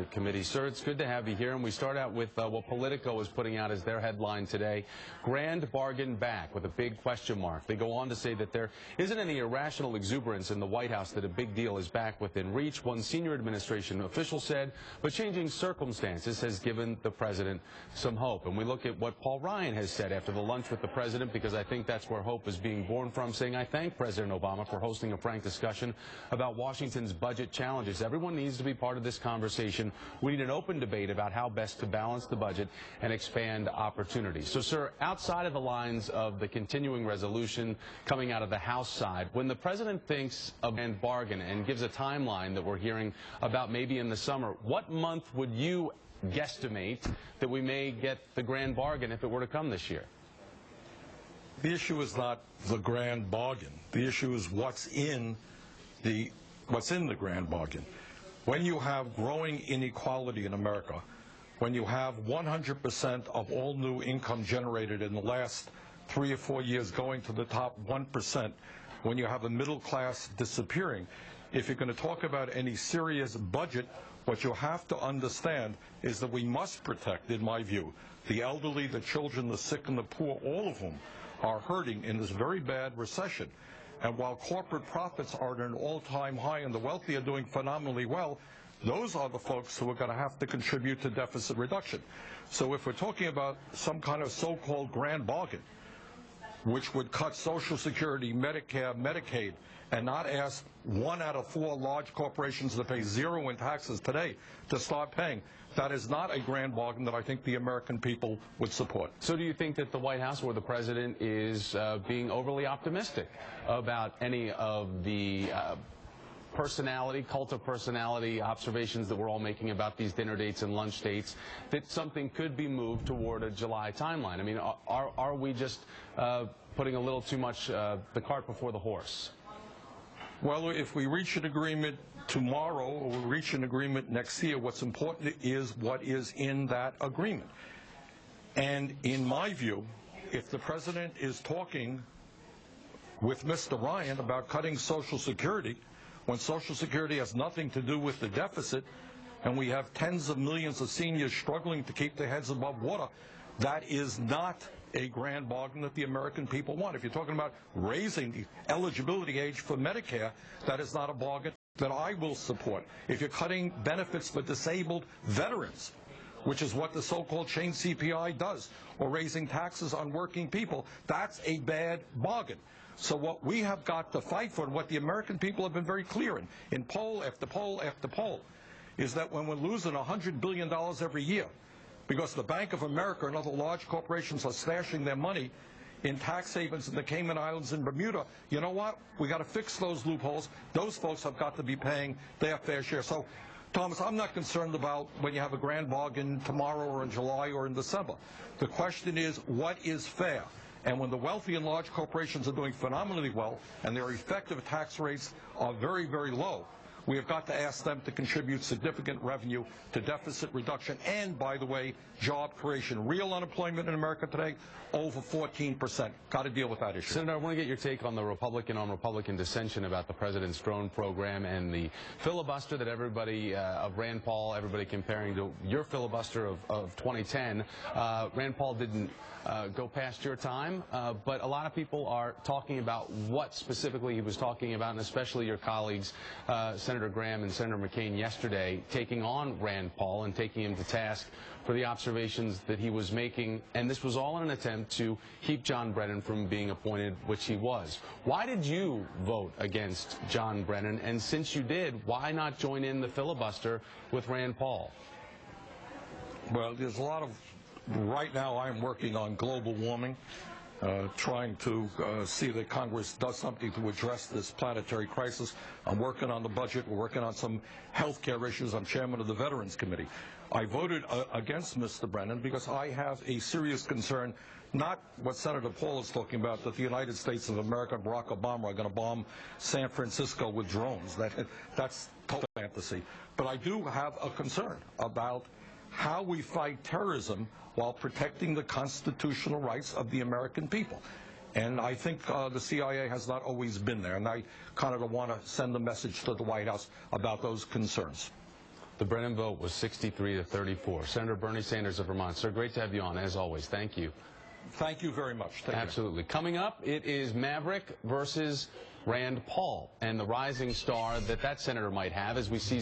Committee. Sir, it's good to have you here, and we start out with what Politico is putting out as their headline today, Grand Bargain Back, with a big question mark. They go on to say that there isn't any irrational exuberance in the White House that a big deal is back within reach, one senior administration official said, but changing circumstances has given the president some hope. And we look at what Paul Ryan has said after the lunch with the president, because I think that's where hope is being born from, saying, I thank President Obama for hosting a frank discussion about Washington's budget challenges. Everyone needs to be part of this conversation. We need an open debate about how best to balance the budget and expand opportunities. So, sir, outside of the lines of the continuing resolution coming out of the House side, when the president thinks of a grand bargain and gives a timeline that we're hearing about maybe in the summer, what month would you guesstimate that we may get the grand bargain if it were to come this year? The issue is not the grand bargain. The issue is what's in the grand bargain. When you have growing inequality in America, when you have 100% of all new income generated in the last 3 or 4 years going to the top 1%, when you have a middle class disappearing, if you're going to talk about any serious budget, what you have to understand is that we must protect, in my view, the elderly, the children, the sick, and the poor, all of whom are hurting in this very bad recession. And while corporate profits are at an all-time high and the wealthy are doing phenomenally well, those are the folks who are going to have to contribute to deficit reduction. So if we're talking about some kind of so-called grand bargain, which would cut Social Security, Medicare, Medicaid, and not ask 1 out of 4 large corporations that pay 0 in taxes today to start paying, that is not a grand bargain that I think the American people would support. So do you think that the White House or the president is being overly optimistic about any of the cult of personality observations that we're all making about these dinner dates and lunch dates, that something could be moved toward a July timeline? I mean, are we just putting a little too much the cart before the horse? Well, if we reach an agreement tomorrow or we reach an agreement next year, what's important is what is in that agreement. And in my view, if the president is talking with Mr. Ryan about cutting Social Security, when Social Security has nothing to do with the deficit, and we have tens of millions of seniors struggling to keep their heads above water, that is not a grand bargain that the American people want. If you're talking about raising the eligibility age for Medicare, that is not a bargain that I will support. If you're cutting benefits for disabled veterans, which is what the so-called chain CPI does, or raising taxes on working people, that's a bad bargain. So what we have got to fight for, and what the American people have been very clear in poll after poll after poll, is that when we're losing $100 billion every year, because the Bank of America and other large corporations are stashing their money in tax havens in the Cayman Islands and Bermuda, you know what? We got to fix those loopholes. Those folks have got to be paying their fair share. So, Thomas, I'm not concerned about when you have a grand bargain tomorrow or in July or in December. The question is, what is fair? And when the wealthy and large corporations are doing phenomenally well and their effective tax rates are very, very low, we have got to ask them to contribute significant revenue to deficit reduction and, by the way, job creation. Real unemployment in America today, over 14%. Got to deal with that issue. Senator, I want to get your take on the Republican dissension about the president's drone program and the filibuster that everybody of Rand Paul, everybody comparing to your filibuster of 2010. Rand Paul didn't go past your time, but a lot of people are talking about what specifically he was talking about, and especially your colleagues, Senator Graham and Senator McCain yesterday, taking on Rand Paul and taking him to task for the observations that he was making, and this was all in an attempt to keep John Brennan from being appointed, which he was. Why did you vote against John Brennan, and since you did, why not join in the filibuster with Rand Paul? Well, there's a lot of, right now I'm working on global warming, trying to see that Congress does something to address this planetary crisis. I'm working on the budget. We're working on some health care issues. I'm chairman of the Veterans Committee. I voted against Mr. Brennan because I have a serious concern, not what Senator Paul is talking about, that the United States of America and Barack Obama are going to bomb San Francisco with drones. That's total fantasy. But I do have a concern about how we fight terrorism while protecting the constitutional rights of the American people. And I think the CIA has not always been there, and I kind of want to send a message to the White House about those concerns. The Brennan vote was 63 to 34. Senator Bernie Sanders of Vermont. Sir, great to have you on, as always. Thank you. Thank you very much. Take care. Absolutely. Coming up, it is Maverick versus Rand Paul and the rising star that senator might have as we see